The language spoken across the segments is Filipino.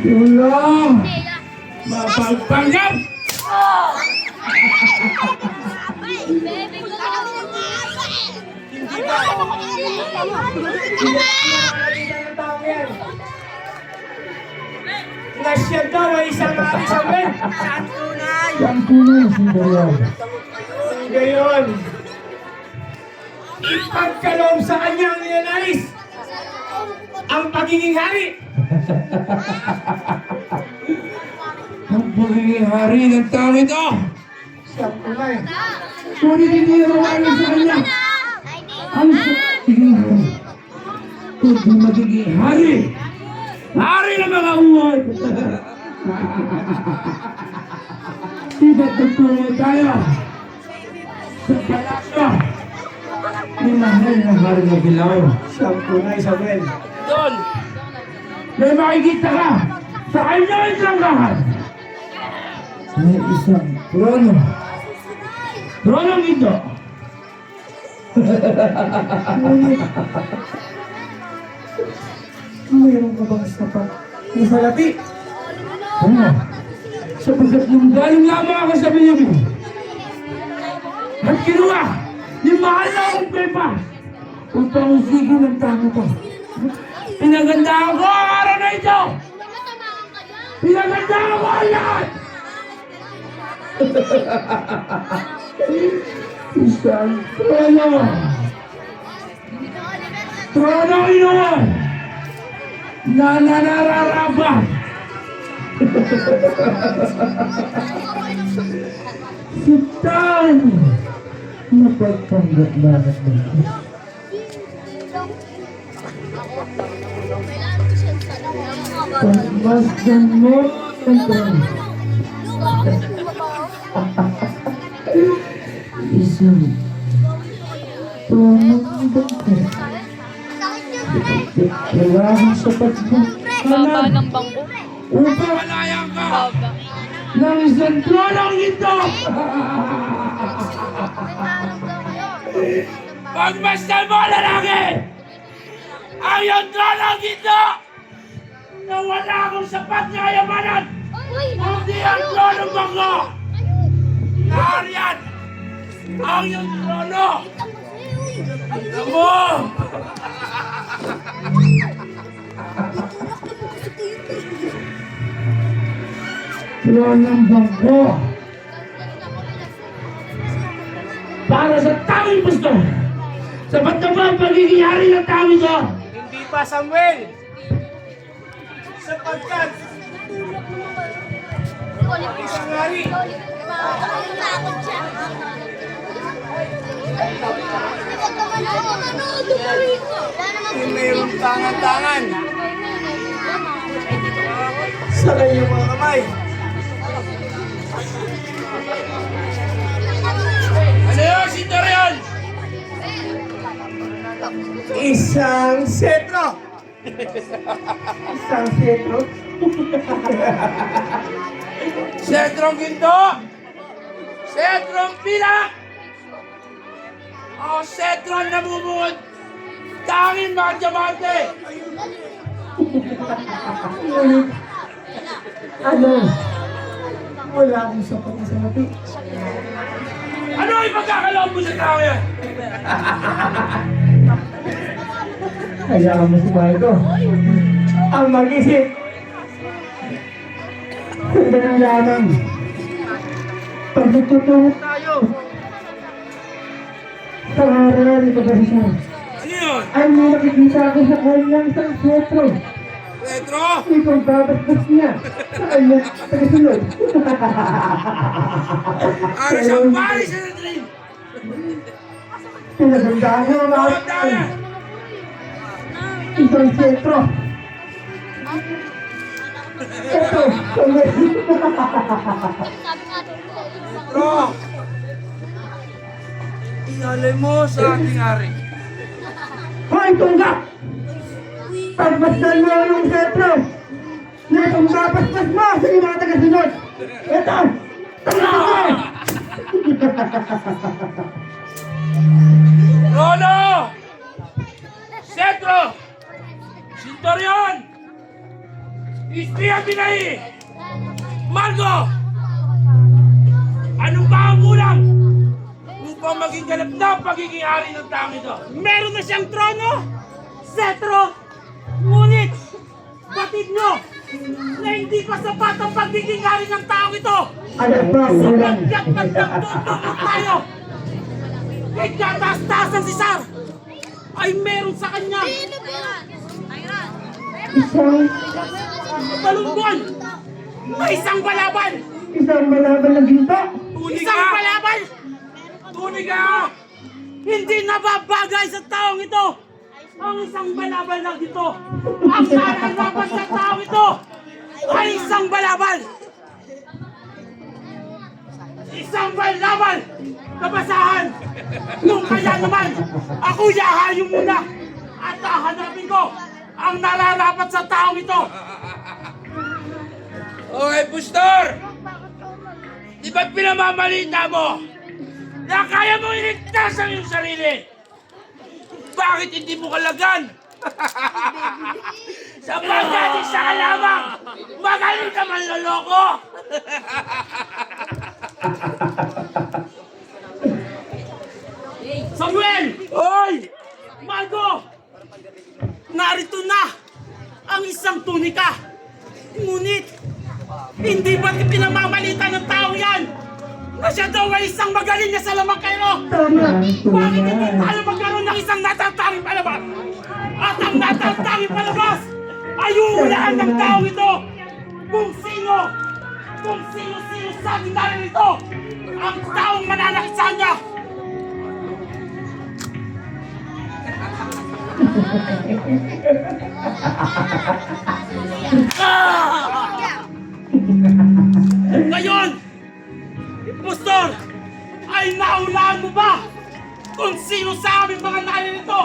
Tulong! Mapagpanggap! Nasya daw ay isang hari sa men. Saan tunay? Siyang tunay, Sindarian. Ngayon, ipagkaloob sa kanyang ninanais ang pagiging hari. Ang pagiging hari ng tao ito! Siyang tunay. Ngunit hindi naman sa kanya ang pagiging hari. Kundi magiging hari! Hari ng mga uwan! Diba't nagtungo tayo sa palasyo ni mahal ng hari ng Gilaw. Siyang tunay sa men. Doon, may makikita ka sa kanyang langgahan. May isang trono. Tronong ito. Mayroon ka bang sapat na salapi? Ano? Sapagkat nung galing lamang ako sa Benyamin at kinuha ni mahal na akong pepa upang usigin ng tao ko. Pinagandaan ko ang araw na ito! Pinagandaan ko ang lahat! Isang trono! Trono inuwan! Na nanararapat! Sitan! Napagpanggap na natin. Pagmasdan mo ang trono. Isang tronong bangko. Kailangan sa Baba ng bangko. upang malayan ka Baba. ng isang tronong ito. Pagmasdan mo, lalaki! Ang iyong tronong ito na wala akong sapat na kayamanan, kundi ang tronong bangko. Nariyan ang iyong trono. Tignan mo! Tronong bangko para sa tawing gusto. Sapat na ba ang pagiging hari ng tao ito? Hindi pa, Samuel. Sapagkat isang hari. Yung mayroong tangan-tangan sa kanyang mga kamay. Ano yun, Sindarian? Isang setro. Isang setro. Setrong ginto! Setrong pilak! O setrong namumungod! Tangin mga diamante! Ano? Wala akong sapat na salapi. Ano ang ipagkakaloob mo sa tao yan? Kailangan mo si Marco ang mag-isip. Ganun lamang. Pag nagtutungo tayo sa araw ni Kabarisa, Ano yun? ay may nakikita ko sa kanyang isang setro. Petro! Itong babasbas niya sa kanyang tagasunod. Ano siyang pari sa dream? Pinagandaan mo ang Tawag tayo! isang setro. Ito, Petro! Inalay mo sa ating hari. Hoy, tunggak! Pagmasdan mo yung setro, na itong mapaspas mo sa iyong mga tagasunod. Ito! Tagasunod! Trono! Sentro! Centurion! Ispia Binay! Margo! Anong ba ang kulang upang maging ganap na ang pagiging hari ng taong ito? Meron na siyang trono, setro, ngunit batid nyo na hindi pa sapat ang pagiging hari ng taong ito. Ano ba ang kulang? Sapagkat magtutulog tayo kay kataas-taasan si Sar ay meron sa kanya Isang balunggon na isang balaban. malaban ng ginto. Isang balaban Tunika! hindi nababagay sa taong ito. Ang isang balaban lang dito. Ang nararapat sa taong ito ay isang balaban. Isang balaban na basahan. Nung kaya naman, ako yahayo muna at hahanapin ko ang nararapat sa taong ito. Okay, Pustor! Di ba't pinamamalita mo na kaya mo iligtas ang iyong sarili? Bakit hindi mo kalagan? Sapagkat isa ka lamang, magaling ka manloloko! Samuel! Hoy! Margo! Narito na ang isang tunika. Ngunit, hindi ba't pinamamalita ng taong yan na siya daw ay isang magaling na salamangkero? Tama ang Bakit hindi tunay. tayo magkaroon ng isang natatanging palabas? At ang natatanging palabas ay uulaan ng taong ito kung sino sa ating narito ang taong mananakit sa kanya. Ngayon, Pastor, ay naulaan mo ba kung sino sa aming mga narito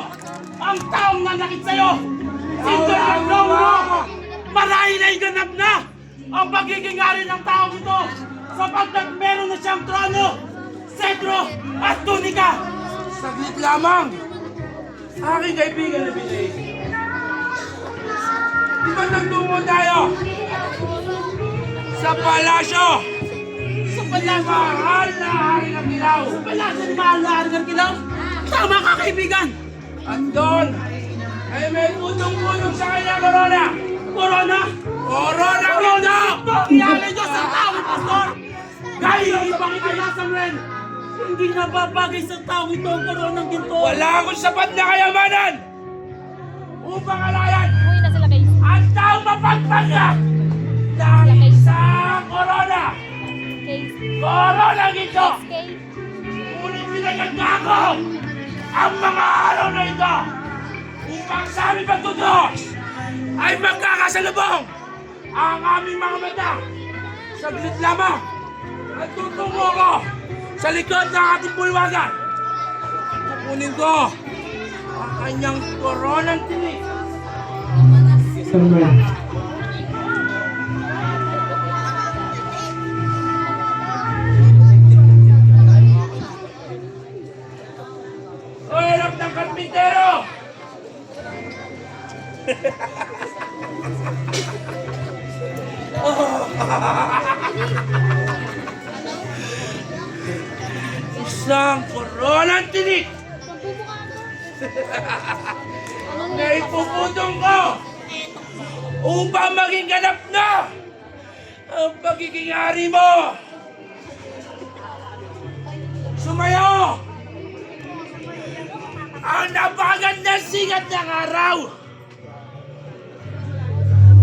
ang taong nanakit sa'yo? Naulaan mo ba? Marahil ay ganap na ang pagiging hari ng taong ito sapagkat meron na siyang trono, setro at tunika. Saglit lamang! Aking kaibigan na Binay. Di ba nagtungo tayo sa palasyo? Sa palasyo, Mahal na hari ng Kilaw! sa palasyo ni Mahal na Hari ng Kilaw? Tama ka, kaibigan! At doon ay may putong-putong sa kanya corona! Corona! Corona Corona! ito! Iyalay niyo sa taong pastor! Gaya ibang ikaya, Samuel! Hindi nababagay sa taong ito ang koronang ginto! Wala akong sapat na kayamanan upang alayan Uy na sila guys. ang taong mapagpagya ng isang corona! Case. Corona ito! Case. Ngunit pinaganda ko ang mga araw na ito upang sa aming pagtutos ay magkakasalubong ang aming mga mata. Saglit lamang at tutungo ko sa likod ng ating bulwagan. Kukunin ko ang kanyang koronang tinik. Samuel. O anak ng karpintero! Isang koronang tinik na ipuputong ko upang maging ganap na ang pagiging hari mo. Sumayo! Ang napakagandang sikat ng araw!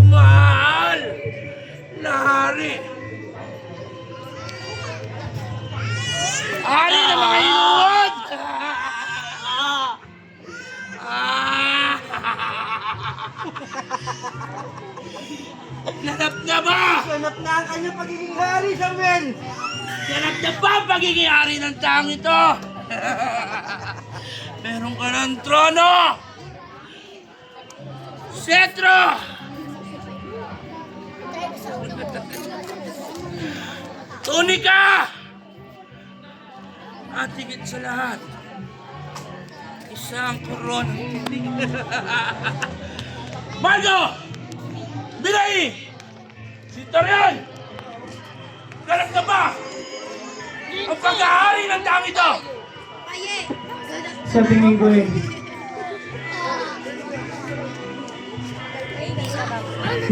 Mahal na hari! Hari ng mga inuod! Ganap na ba? Ganap na ang kanyang pagiging hari, Samuel! Ganap na ba ang pagiging hari ng taong ito? Meron ka ng trono! Setro! Tunika! At higit sa lahat, isang koron. Margo! Bilay! Si Torian! Ganap na ba? Ang pag-aari ng taong ito! Sa tingin ko eh.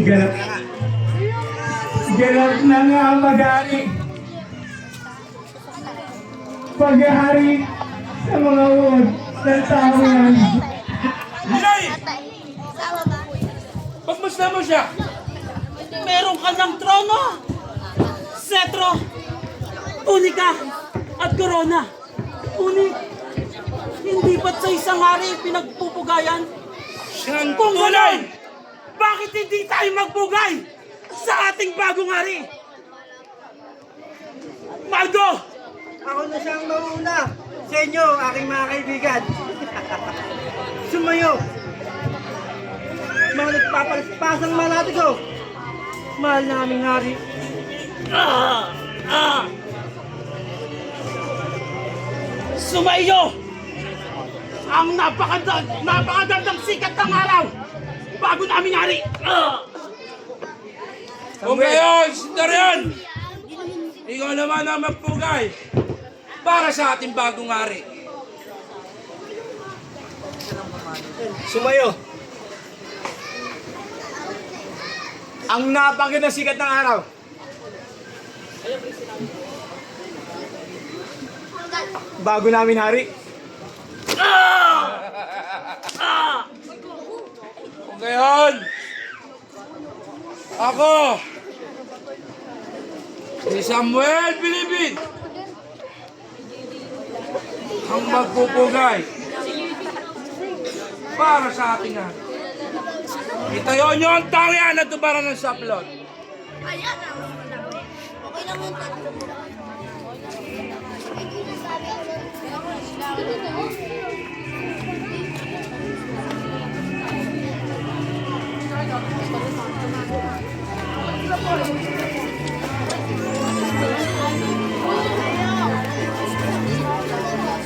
Ganap. Ganap na nga ang mag-ari. Pag-ahari sa mga uod ng tao yan. Bilay! Pagmasna mo siya! Meron ka ng trono, setro, tunika, at korona. Ngunit, hindi ba't sa isang hari pinagpupugayan? Siyang Kung tunay! gano'n, bakit hindi tayo magbugay sa ating bagong hari? Margo! Ako na siyang mauna sa inyo, aking mga kaibigan. Sumayo! Mga nagpapalaspasang manatigo. Mahal na aming hari. Sumayo! Ang napakagandang sikat ng araw bago naming hari. Kung ngayon, si Torian! Ikaw naman ang magpugay para sa ating bagong hari. Sumayo! Ang napakagandang sikat ng araw. Bago namin hari. Kung ngayon, ako, si Samuel Bilibid, ang magpupugay para sa ating hari. Itayo nyo ang tangyan at tubaran ng saplot.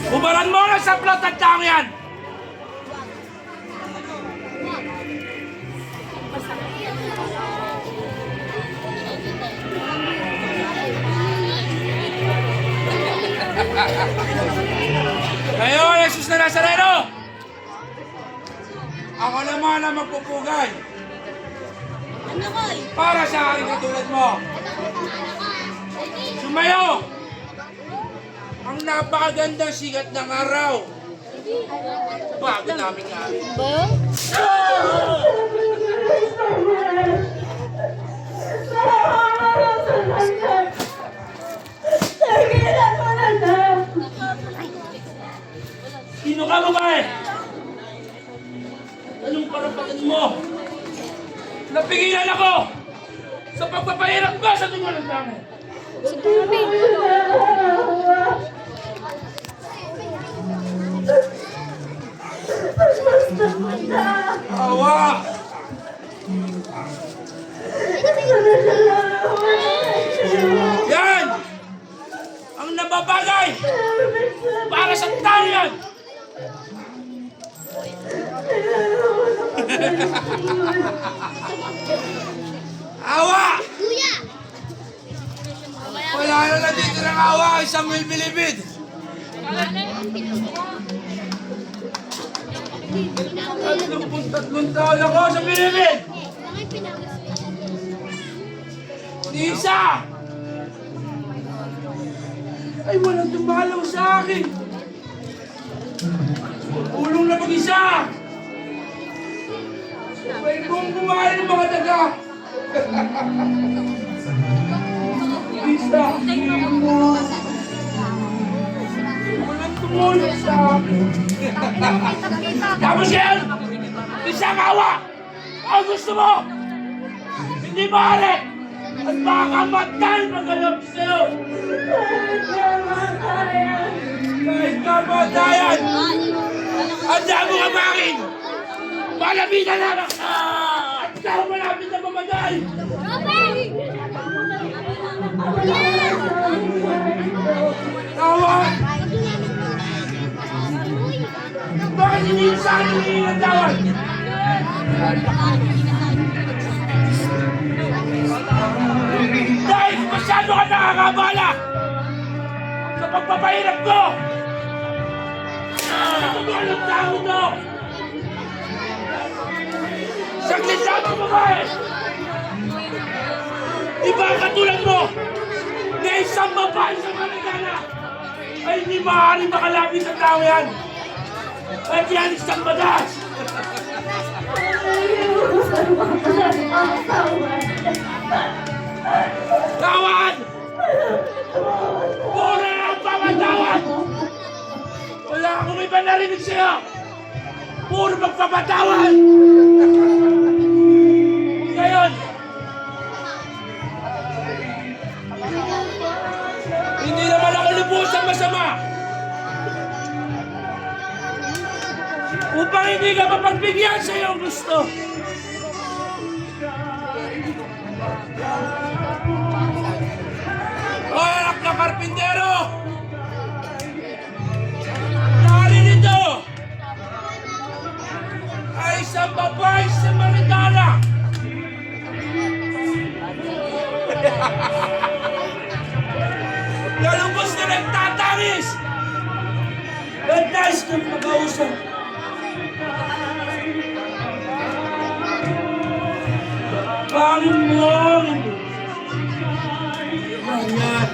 Ubaran mo ng saplot at tangyan! Ngayon, Jesus na Nazareno! Ako naman ang magpupugay para sa aking katulad mo. Sumayo! Ang napakagandang sikat ng araw bago namin hari. Sino ka babae? Anong karapatan mo? Napigilan ako sa pagpapahirap ko sa tungo ng dami. Awa! Yan! Ang nababagay para sa tao yan! Awa! Wala na lang dito ng awa kay Samuel Bilibid. Tatlong taon ako sa Bilibid. Di isa! Ay walang dumalaw sa akin. Ulong na mag-isa. May kong kumain ng mga daga. Isa, walang tumulong sa akin. Tapos yan! Isang awa! Ang gusto mo! Hindi maaari! At baka matay pagkalap sa'yo! Kahit kamatayan! Handa mo ka makin! Malapitan lang! At ikaw malapit na mamatay! Tawad! Bakit hindi nyo sa akin humingi ng tawad? Dahil masyado ka nakakabala sa pagpapahirap ko! Natutunan ang tao to! Saglit lang ang babae! Iba katulad mo na isang babae sa Marikana ay hindi maaaring makalapit sa tao yan! At yan isang badas! Tawad! Puro na ang pamatawad! Wala akong iba narinig sa'yo! Puro magpapatawad! Ngayon, hindi naman ako lubos ang masama! Upang hindi ka mapagbigyan sa iyong gusto! O anak na karpintero! Naririto ay isang babae sa Marikana! Lalubos na nagtatangis! At nais kang pag-ausap! Pangin mo! Ayan!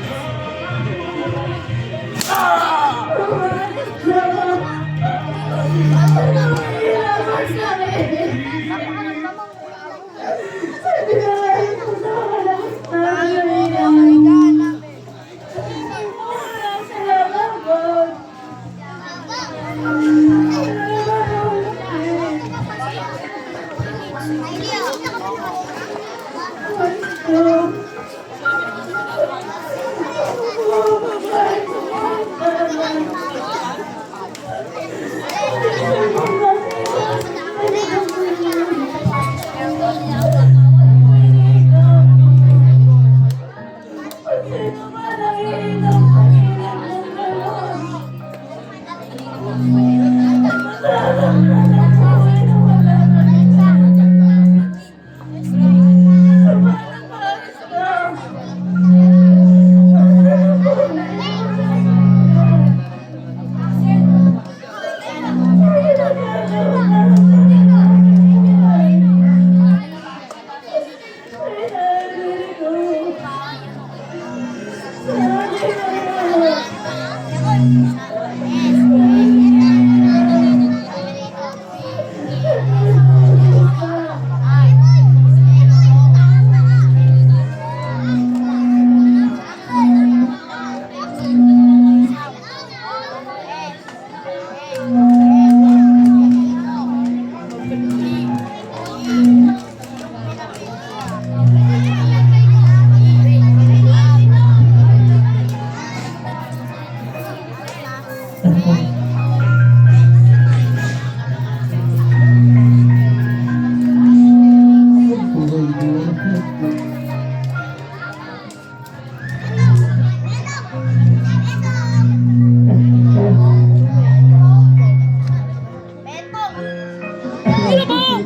Ano ba?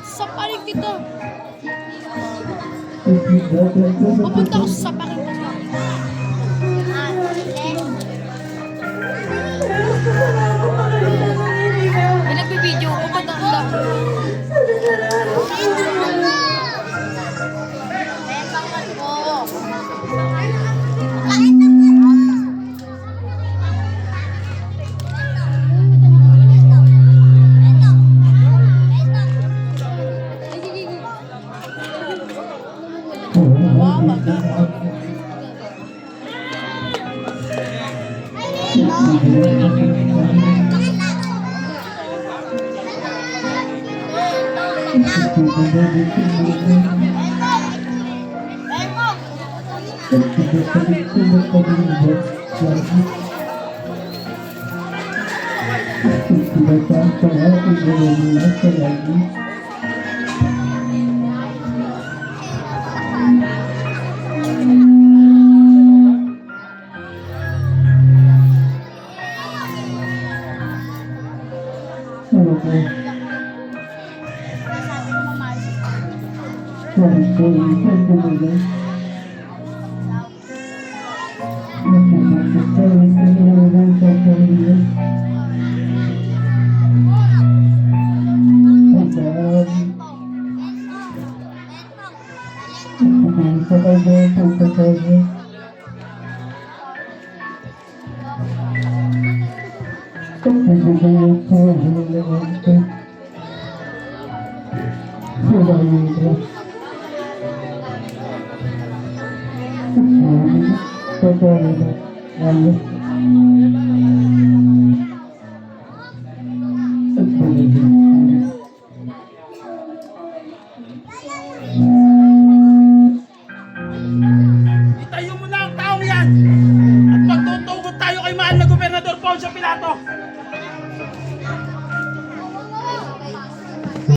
Sa paring dito. Pupunta ko sa paring dito. May nagbibideo. Pupunta ko daw. Thank you. Itayo mo na ang taong yan! At magtutugot tayo kay mahal na Gobernador Poncio Pilato!